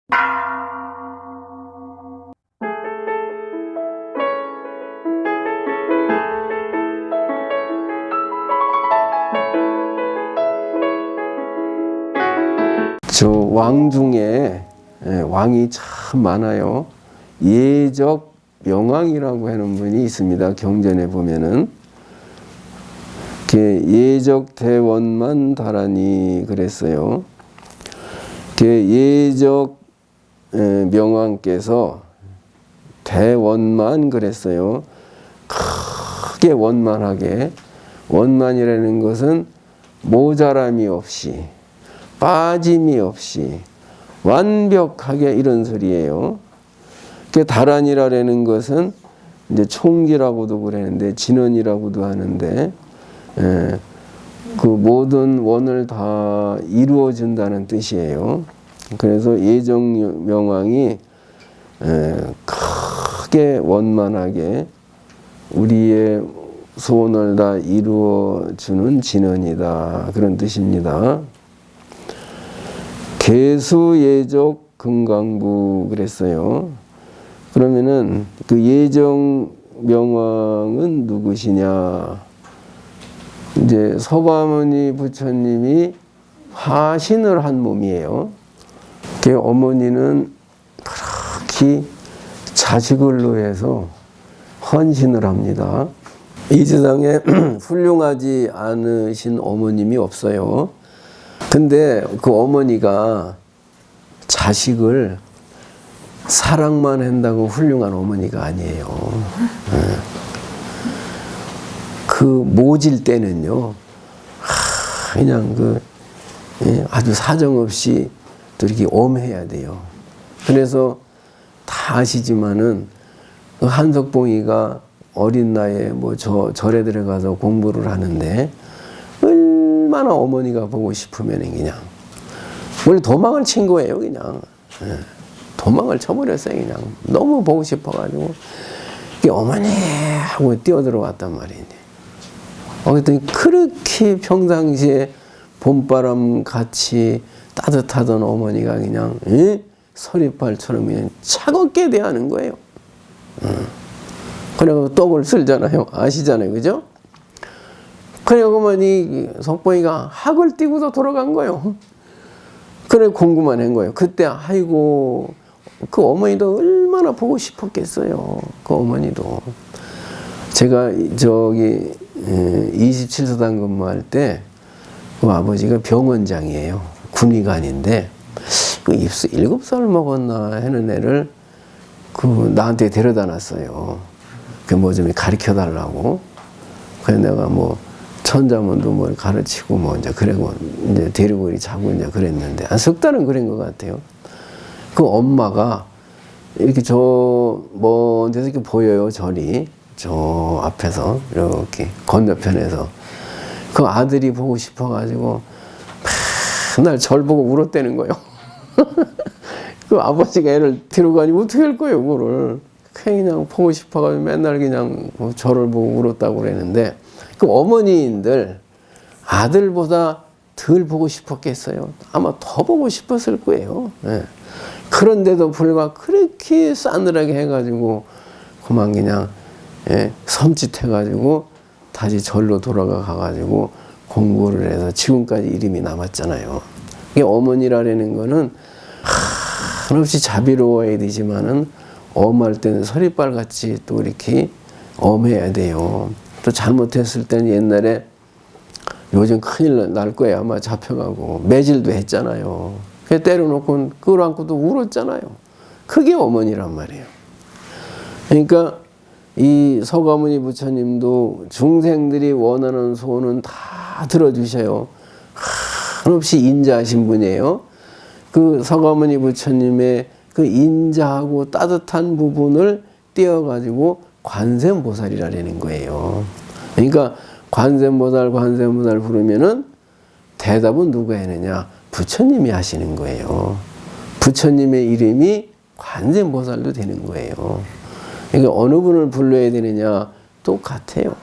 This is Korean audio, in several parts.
저 왕 중에 왕이 참 많아요. 예적 명왕이라고 하는 분이 있습니다. 경전에 보면은 예적 대원만 다라니 그랬어요. 예적 명왕께서 대원만 그랬어요. 크게 원만하게. 원만이라는 것은 모자람이 없이, 빠짐이 없이 완벽하게, 이런 소리예요. 다란이라는 것은 이제 총기라고도 그러는데 진원이라고도 하는데, 그 모든 원을 다 이루어 준다는 뜻이에요. 그래서 예정명왕이 크게 원만하게 우리의 소원을 다 이루어 주는 진원이다, 그런 뜻입니다. 개수예적 금강부 그랬어요. 그러면은 그 예정 명왕은 누구시냐? 이제 서가모니 부처님이 화신을 한 몸이에요. 그 어머니는 그렇게 자식을 위해서 헌신을 합니다. 이 세상에 훌륭하지 않으신 어머님이 없어요. 근데 그 어머니가 자식을 사랑만 한다고 훌륭한 어머니가 아니에요. 그 모질 때는요, 그냥 아주 사정없이 또 이렇게 엄해야 돼요. 그래서 다 아시지만은 그 한석봉이가 어린 나이에 절에 들어가서 공부를 하는데 얼마나 어머니가 보고 싶으면 그냥 원래 도망을 친 거예요. 그냥 도망을 쳐버렸어요. 그냥 너무 보고 싶어가지고 어머니 하고 뛰어들어왔단 말이에요. 그랬더니 그렇게 평상시에 봄바람 같이 따뜻하던 어머니가 그냥 서리팔처럼 그냥 차갑게 대하는 거예요. 그래서 떡을 쓸잖아요. 아시잖아요. 그죠? 그래가지고 이 석봉이가 학을 띄고서 돌아간 거예요. 그래 공부만 한 거예요. 그때 아이고 그 어머니도 얼마나 보고 싶었겠어요. 그 어머니도. 제가 저기 27서당 근무할 때 그 아버지가 병원장이에요. 군의관인데 그 7살 먹었나 하는 애를 나한테 데려다 놨어요. 그 좀 가르쳐 달라고. 그래서 내가 천자문도 가르치고 이제 그러고 이제 데리고 자고 이제 그랬는데 한 석 달은 그런 것 같아요. 그 엄마가 이렇게 먼 데서 이렇게 보여요. 절이 저 앞에서 이렇게 건너편에서 그 아들이 보고 싶어가지고 맨날 절 보고 울었다는 거예요. 그 아버지가 애를 데려가니 어떻게 할 거예요, 그거를. 그냥 보고 싶어가지고 맨날 그냥 절을 보고 울었다고 그랬는데, 그 어머니인들 아들보다 덜 보고 싶었겠어요. 아마 더 보고 싶었을 거예요. 그런데도 불구하고 그렇게 싸늘하게 해가지고 그만 그냥 섬찟해가지고 다시 절로 돌아가가지고 공부를 해서 지금까지 이름이 남았잖아요. 이게 어머니라는 거는 한없이 자비로워야 되지만은 엄할 때는 서리빨같이 또 이렇게 엄해야 돼요. 또 잘못했을 때는 옛날에 요즘 큰일 날 거예요. 아마 잡혀가고 매질도 했잖아요. 그래 때려놓고 끌어안고도 울었잖아요. 그게 어머니란 말이에요. 그러니까 이 서가모니 부처님도 중생들이 원하는 소원은 다 들어주셔요. 한없이 인자하신 분이에요. 그 서가모니 부처님의 그 인자하고 따뜻한 부분을 띄어가지고 관세음보살이라는 거예요. 그러니까 관세음보살 부르면은 대답은 누가 했느냐? 부처님이 하시는 거예요. 부처님의 이름이 관세음보살도 되는 거예요. 그러니까 어느 분을 불러야 되느냐? 똑같아요.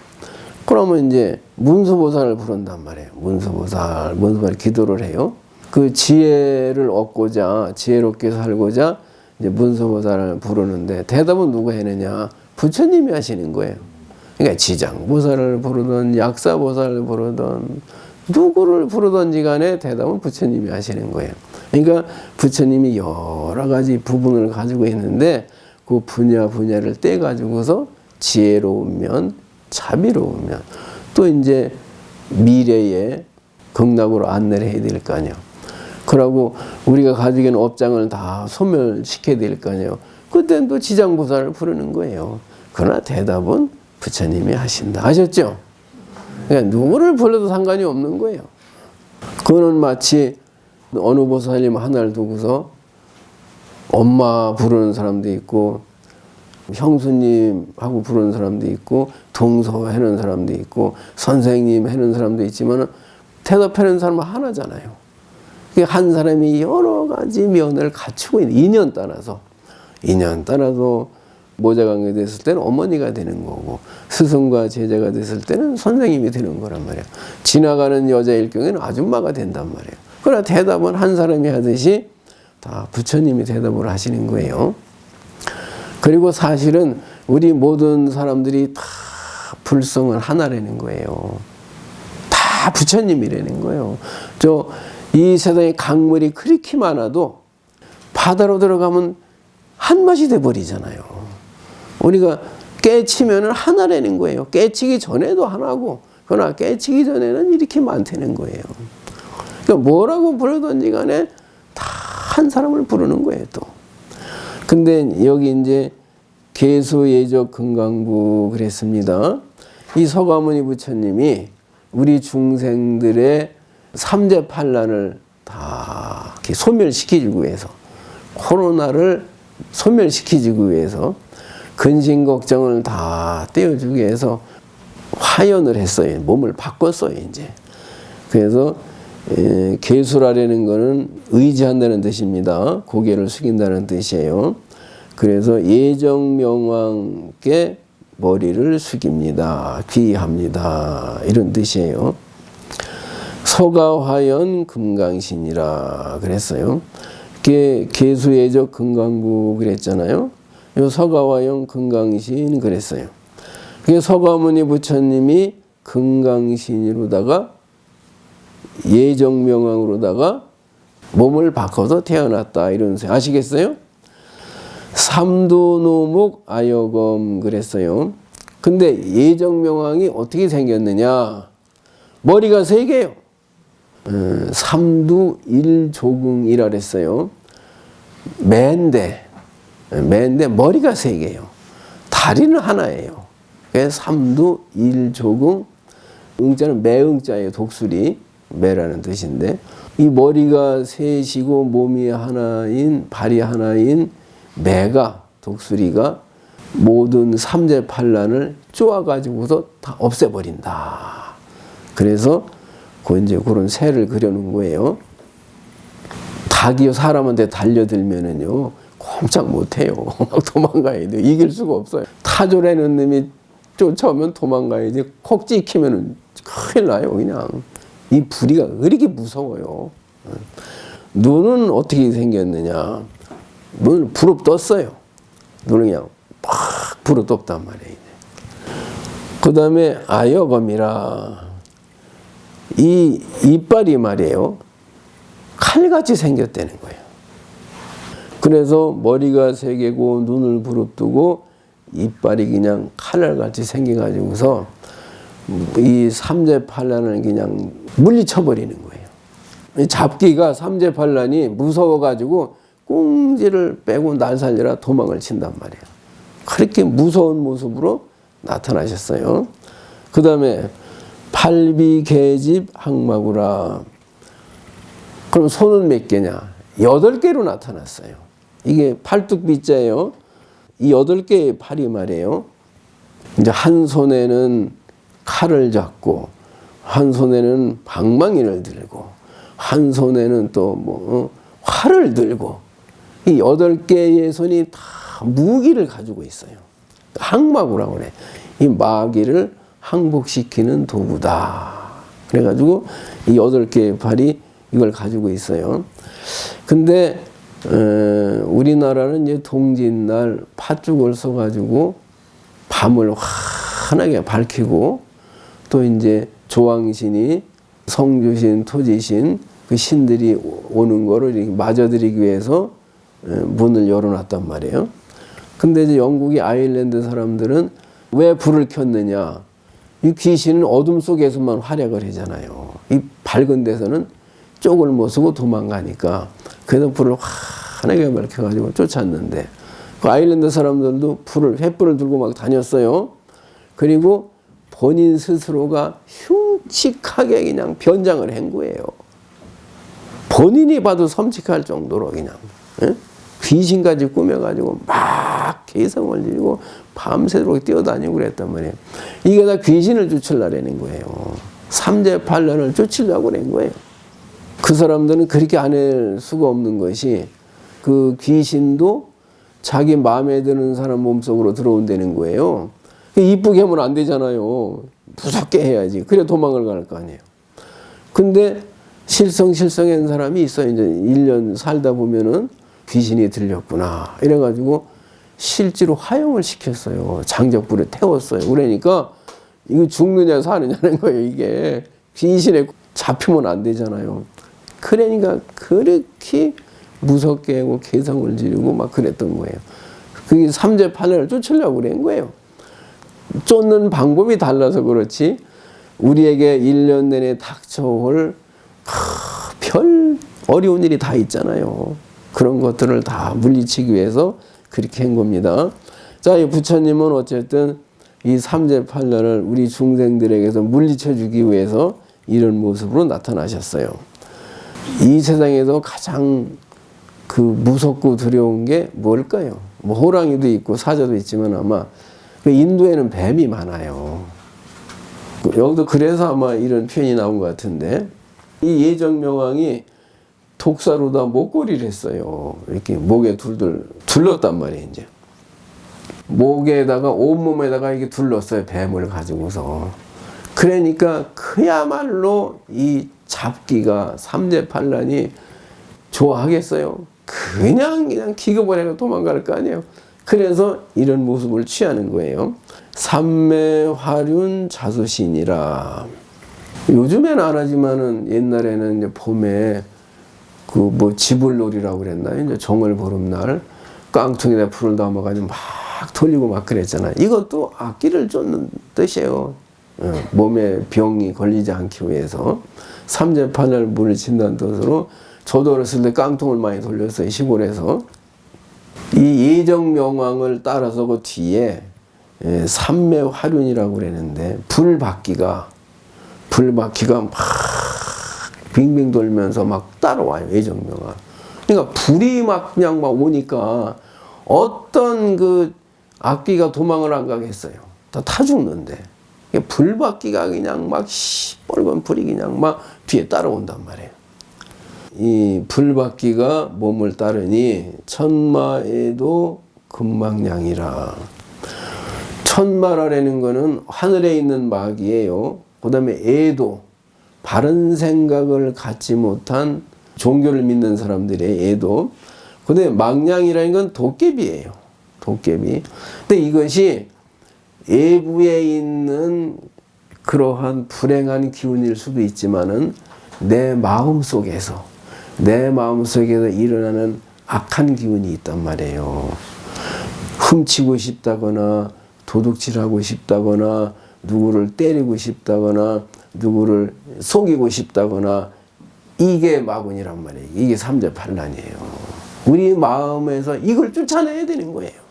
그러면 이제 문수보살을 부른단 말이에요. 문수보살 기도를 해요. 그 지혜를 얻고자, 지혜롭게 살고자 이제 문서보살을 부르는데 대답은 누가 했느냐? 부처님이 하시는 거예요. 그러니까 지장보살을 부르든 약사보살을 부르든 누구를 부르든지 간에 대답은 부처님이 하시는 거예요. 그러니까 부처님이 여러 가지 부분을 가지고 있는데 그 분야를 떼가지고서 지혜로우면, 자비로우면 또 이제 미래에 극락으로 안내를 해야 될 거 아니에요. 그러고 우리가 가지고 있는 업장을 다 소멸시켜야 될 거 아니에요. 그때는 또 지장보살을 부르는 거예요. 그러나 대답은 부처님이 하신다. 아셨죠? 그러니까 누구를 불러도 상관이 없는 거예요. 그거는 마치 어느 보살님 하나를 두고서 엄마 부르는 사람도 있고 형수님 하고 부르는 사람도 있고 동서 해는 사람도 있고 선생님 해는 사람도 있지만 대답하는 사람은 하나잖아요. 한 사람이 여러 가지 면을 갖추고 있는 인연 따라서 모자관계 됐을 때는 어머니가 되는 거고 스승과 제자가 됐을 때는 선생님이 되는 거란 말이에요. 지나가는 여자일 경우에는 아줌마가 된단 말이에요. 그러나 대답은 한 사람이 하듯이 다 부처님이 대답을 하시는 거예요. 그리고 사실은 우리 모든 사람들이 다 불성은 하나라는 거예요. 다 부처님이라는 거예요. 이 세상에 강물이 그렇게 많아도 바다로 들어가면 한 맛이 돼버리잖아요. 우리가 깨치면은 하나라는 거예요. 깨치기 전에도 하나고, 그러나 깨치기 전에는 이렇게 많다는 거예요. 그러니까 뭐라고 부르든지 간에 다 한 사람을 부르는 거예요, 또. 근데 여기 이제 계수예적 금강부 그랬습니다. 이 서가모니 부처님이 우리 중생들의 삼재팔란을 다 이렇게 소멸시키기 위해서, 코로나를 소멸시키기 위해서, 근심 걱정을 다 떼어주기 위해서 화연을 했어요. 몸을 바꿨어요, 이제. 그래서 계수라는 거는 의지한다는 뜻입니다. 고개를 숙인다는 뜻이에요. 그래서 예정명왕께 머리를 숙입니다. 귀의합니다. 이런 뜻이에요. 서가화연 금강신이라 그랬어요. 계수예적 금강부 그랬잖아요. 요 서가화연 금강신 그랬어요. 서가모니 부처님이 금강신으로다가 예정명왕으로다가 몸을 바꿔서 태어났다 이런 아시겠어요? 삼도노목 아여검 그랬어요. 근데 예정명왕이 어떻게 생겼느냐? 머리가 세 개요. 삼두 일조궁이라 그랬어요. 매인데 머리가 세 개요. 다리는 하나예요. 그래서 삼두 일조궁, 응자는 매응자예요. 독수리, 매라는 뜻인데 이 머리가 셋이고 몸이 하나인, 발이 하나인 매가, 독수리가 모든 삼재팔란을 쪼아가지고서 다 없애버린다. 그래서 이제 그런 새를 그려놓은 거예요. 닭이 사람한테 달려들면은요, 꼼짝 못해요. 막 도망가야 돼요. 이길 수가 없어요. 타조라는 놈이 쫓아오면 도망가야지. 콕 찍히면은 큰일 나요, 그냥. 이 부리가 그렇게 무서워요. 눈은 어떻게 생겼느냐? 눈을 부릅 떴어요. 눈은 그냥 팍 부릅 떴단 말이에요. 그 다음에 아여검이라. 이 이빨이 말이에요. 칼같이 생겼다는 거예요. 그래서 머리가 세 개고 눈을 부릅뜨고 이빨이 그냥 칼날같이 생겨가지고서 이 삼재팔란을 그냥 물리쳐버리는 거예요. 잡기가 삼재팔란이 무서워가지고 꽁지를 빼고 날 살리라 도망을 친단 말이에요. 그렇게 무서운 모습으로 나타나셨어요. 그 다음에 팔비계집 항마구라. 그럼 손은 몇 개냐? 8개로 나타났어요. 이게 팔뚝비자예요. 이 8개의 팔이 말이에요. 이제 한 손에는 칼을 잡고, 한 손에는 방망이를 들고, 한 손에는 또 활을 들고, 이 8개의 손이 다 무기를 가지고 있어요. 항마구라고 그래. 이 마귀를 항복시키는 도구다. 그래가지고 이 8개의 팔이 이걸 가지고 있어요. 근데 우리나라는 이제 동짓날 팥죽을 써가지고 밤을 환하게 밝히고 또 이제 조왕신이 성주신, 토지신 그 신들이 오는 거를 이렇게 맞아들이기 위해서 문을 열어놨단 말이에요. 근데 이제 영국이 아일랜드 사람들은 왜 불을 켰느냐? 이 귀신은 어둠 속에서만 활약을 하잖아요. 이 밝은 데서는 쪽을 못 쓰고 도망가니까 그래서 불을 환하게 밝혀가지고 쫓았는데 그 아일랜드 사람들도 횃불을 들고 막 다녔어요. 그리고 본인 스스로가 흉측하게 그냥 변장을 한 거예요. 본인이 봐도 섬찟할 정도로 그냥 귀신까지 꾸며가지고 막 개성을 지르고 밤새도록 뛰어다니고 그랬단 말이에요. 이게 다 귀신을 쫓으려는 거예요. 삼재팔년을 쫓으려고 그런 거예요. 그 사람들은 그렇게 안 할 수가 없는 것이 그 귀신도 자기 마음에 드는 사람 몸속으로 들어온다는 거예요. 이쁘게 하면 안 되잖아요. 무섭게 해야지. 그래 도망을 갈 거 아니에요. 근데 실성한 사람이 있어요. 이제 1년 살다 보면은 귀신이 들렸구나. 이래가지고 실제로 화형을 시켰어요. 장작불에 태웠어요. 그러니까 이거 죽느냐 사느냐는 거예요. 이게 귀신에 잡히면 안 되잖아요. 그러니까 그렇게 무섭게 하고 개성을 지르고 막 그랬던 거예요. 그게 삼재팔년을 쫓으려고 그런 거예요. 쫓는 방법이 달라서 그렇지 우리에게 1년 내내 닥쳐올 별 어려운 일이 다 있잖아요. 그런 것들을 다 물리치기 위해서 그렇게 한 겁니다. 자, 이 부처님은 어쨌든 이 삼재팔년을 우리 중생들에게서 물리쳐 주기 위해서 이런 모습으로 나타나셨어요. 이 세상에서 가장 그 무섭고 두려운 게 뭘까요? 뭐 호랑이도 있고 사자도 있지만 아마 그 인도에는 뱀이 많아요. 여기도 그래서 아마 이런 표현이 나온 것 같은데 이 예정명왕이 독사로다 목걸이를 했어요. 이렇게 목에 둘렀단 말이에요. 이제 목에다가 온몸에다가 이렇게 둘렀어요. 뱀을 가지고서. 그러니까 그야말로 이 잡기가 삼재팔년이 좋아하겠어요. 그냥 기겁을 해서 도망갈 거 아니에요. 그래서 이런 모습을 취하는 거예요. 삼매화륜 자수신이라. 요즘에는 안 하지만은 옛날에는 이제 봄에 그 뭐 지불놀이라고 그랬나요? 이제 정월 보름날 깡통에다 불을 담아가지고 막 돌리고 막 그랬잖아요. 이것도 악기를 쫓는 뜻이에요. 몸에 병이 걸리지 않기 위해서 삼재팔년을 물리친다는 뜻으로 저도 어렸을 때 깡통을 많이 돌렸어요. 시골에서. 이 예정명왕을 따라서 그 뒤에 삼매화륜이라고 그랬는데 불바퀴가 막 빙빙 돌면서 막 따라와요. 예정명왕. 그러니까 불이 막 그냥 막 오니까 어떤 그 악귀가 도망을 안 가겠어요. 다 타 죽는데. 불바퀴가 그냥 막 시뻘건 불이 그냥 막 뒤에 따라온단 말이에요. 이 불바퀴가 몸을 따르니 천마에도 금망량이라. 천마라는 거는 하늘에 있는 마귀예요. 그 다음에 애도 바른 생각을 갖지 못한 종교를 믿는 사람들의 애도. 그 다음에 망량이라는 건 도깨비예요. 도깨비. 근데 이것이 외부에 있는 그러한 불행한 기운일 수도 있지만은 내 마음 속에서 일어나는 악한 기운이 있단 말이에요. 훔치고 싶다거나 도둑질하고 싶다거나 누구를 때리고 싶다거나 누구를 속이고 싶다거나 이게 마군이란 말이에요. 이게 삼재팔년이에요. 우리 마음에서 이걸 쫓아내야 되는 거예요.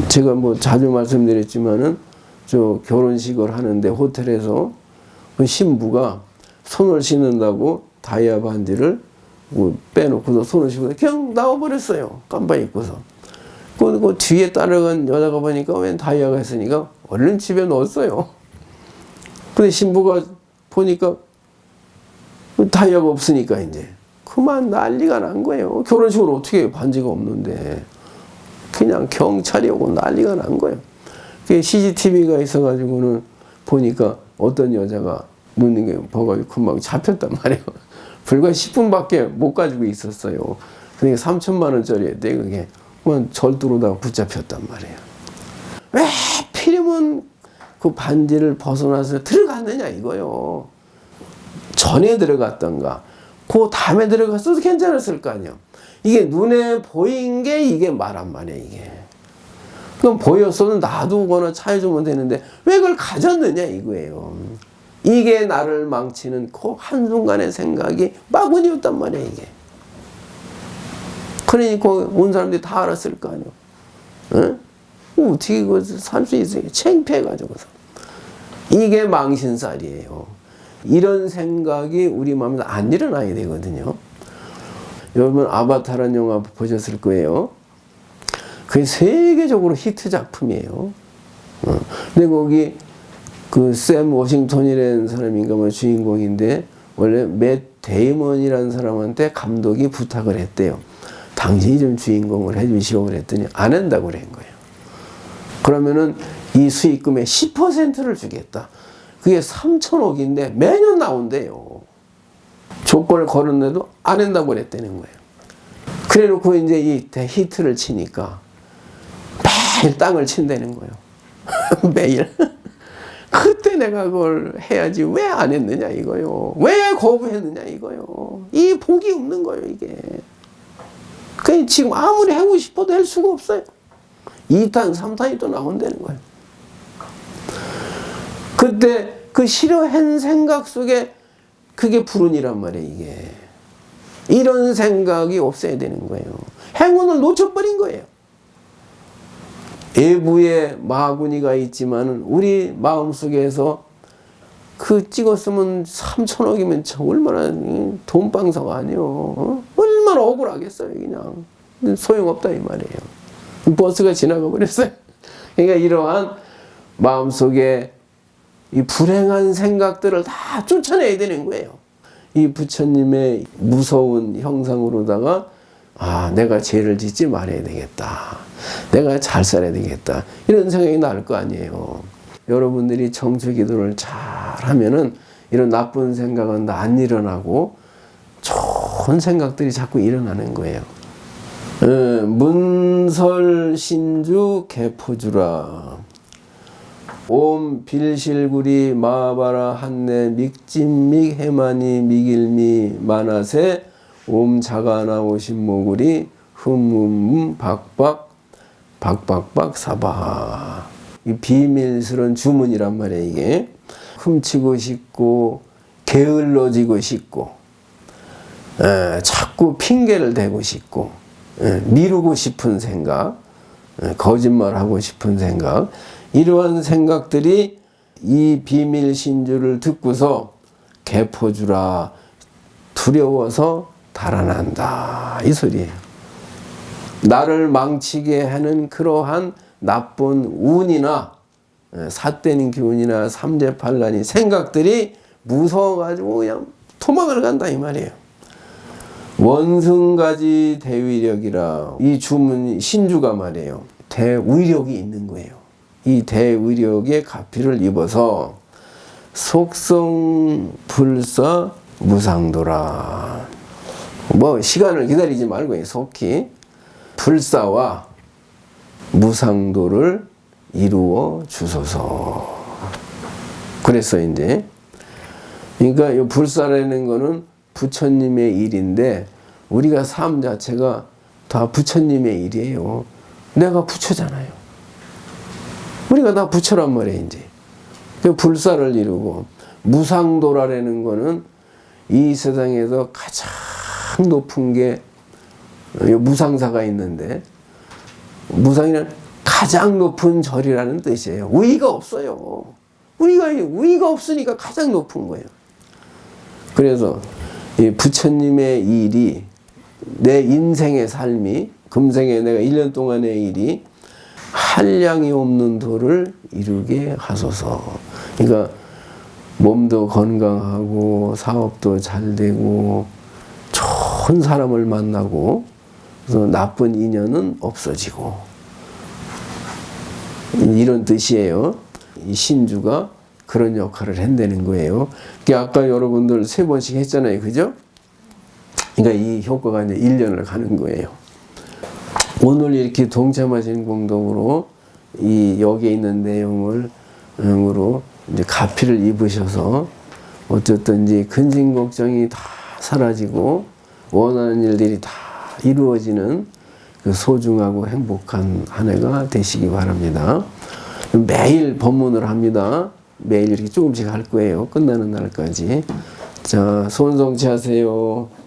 제가 뭐 자주 말씀드렸지만은 저 결혼식을 하는데 호텔에서 그 신부가 손을 씻는다고 다이아 반지를 뭐 빼놓고서 손을 씻고 그냥 나와버렸어요. 깜빡 잊고서. 그 뒤에 따라간 여자가 보니까 웬 다이아가 있으니까 얼른 집에 넣었어요. 근데 신부가 보니까 다이아가 없으니까 이제 그만 난리가 난 거예요. 결혼식을 어떻게 해? 반지가 없는데. 그냥 경찰이 오고 난리가 난 거예요. CCTV가 있어가지고는 보니까 어떤 여자가 묻는 게 버가지고 금방 잡혔단 말이에요. 불과 10분밖에 못 가지고 있었어요. 그러니까 3천만 원짜리였대 그게. 절도로다가 붙잡혔단 말이에요. 왜 필요면 그 반지를 벗어나서 들어갔느냐 이거요. 전에 들어갔던가 그 다음에 들어갔어도 괜찮았을 거 아니에요. 이게 눈에 보인 게 이게 말한 말이야 이게. 그럼 보였어도 놔두거나 차해주면 되는데 왜 그걸 가졌느냐 이거예요. 이게 나를 망치는 그 한순간의 생각이 마구니였단 말이야 이게. 그러니까 온 사람들이 다 알았을 거 아니에요. 응? 어떻게 이거 살 수 있어요? 창피해가지고서. 이게 망신살이에요. 이런 생각이 우리 마음에 안 일어나야 되거든요. 여러분 아바타라는 영화 보셨을 거예요. 그게 세계적으로 히트 작품이에요. 근데 거기 그 샘 워싱턴이라는 사람인가 뭐 주인공인데 원래 맷 데이먼이라는 사람한테 감독이 부탁을 했대요. 당신이 좀 주인공을 해주시오 그랬더니 안 한다고 그런 거예요. 그러면은 이 수익금의 10%를 주겠다. 그게 3천억인데 매년 나온대요. 조건을 걸었는데도 안 한다고 그랬다는 거예요. 그래 놓고 이제 이 히트를 치니까 매일 땅을 친다는 거예요. 매일. 그때 내가 그걸 해야지 왜 안 했느냐 이거요. 왜 거부했느냐 이거요. 이 복이 없는 거예요 이게. 그냥 지금 아무리 하고 싶어도 할 수가 없어요. 2탄, 3탄이 또 나온다는 거예요. 그때 그 싫어한 생각 속에 그게 불운이란 말이에요 이게. 이런 생각이 없어야 되는 거예요. 행운을 놓쳐버린 거예요. 외부에 마구니가 있지만 우리 마음속에서 그 찍었으면 3천억이면 얼마나 돈방사가 아니에요. 얼마나 억울하겠어요 그냥. 소용없다 이 말이에요. 버스가 지나가 버렸어요. 그러니까 이러한 마음속에 이 불행한 생각들을 다 쫓아내야 되는 거예요. 이 부처님의 무서운 형상으로다가 내가 죄를 짓지 말아야 되겠다. 내가 잘 살아야 되겠다. 이런 생각이 날 거 아니에요. 여러분들이 정주 기도를 잘 하면은 이런 나쁜 생각은 안 일어나고 좋은 생각들이 자꾸 일어나는 거예요. 문설신주 개포주라. 옴 빌실구리 마바라 한내 믹진믹 해마니 미길미 마나세 옴 자가나 오신모구리 흠흠 박박 사바. 이 비밀스러운 주문이란 말이에요 이게. 훔치고 싶고 게을러지고 싶고 자꾸 핑계를 대고 싶고 미루고 싶은 생각, 거짓말하고 싶은 생각, 이러한 생각들이 이 비밀 신주를 듣고서 개포주라 두려워서 달아난다 이 소리예요. 나를 망치게 하는 그러한 나쁜 운이나 삿된 기운이나 삼재팔란이 생각들이 무서워가지고 그냥 도망을 간다 이 말이에요. 원승가지 대위력이라. 이 주문 신주가 말이에요. 대위력이 있는 거예요. 이 대위력의 가피를 입어서 속성 불사 무상도라. 뭐 시간을 기다리지 말고 속히 불사와 무상도를 이루어 주소서. 그래서 이제 그러니까 이 불사라는 거는 부처님의 일인데 우리가 삶 자체가 다 부처님의 일이에요. 내가 부처잖아요. 우리가 다 부처란 말이에요 이제. 불사를 이루고 무상도라라는 거는 이 세상에서 가장 높은 게 무상사가 있는데 무상이는 가장 높은 절이라는 뜻이에요. 위가 없어요. 위가 없으니까 가장 높은 거예요. 그래서 이 부처님의 일이 내 인생의 삶이 금생에 내가 1년 동안의 일이 한량이 없는 도를 이루게 하소서. 그러니까 몸도 건강하고 사업도 잘 되고 좋은 사람을 만나고 그래서 나쁜 인연은 없어지고 이런 뜻이에요. 이 신주가 그런 역할을 한다는 거예요. 아까 여러분들 3번씩 했잖아요. 그죠? 그러니까 이 효과가 이제 1년을 가는 거예요. 오늘 이렇게 동참하신 공덕으로 이 여기에 있는 내용으로 이제 가피를 입으셔서 어쨌든 이제 근심 걱정이 다 사라지고 원하는 일들이 다 이루어지는 그 소중하고 행복한 한 해가 되시기 바랍니다. 매일 법문을 합니다. 매일 이렇게 조금씩 할 거예요. 끝나는 날까지. 자, 손 성취하세요.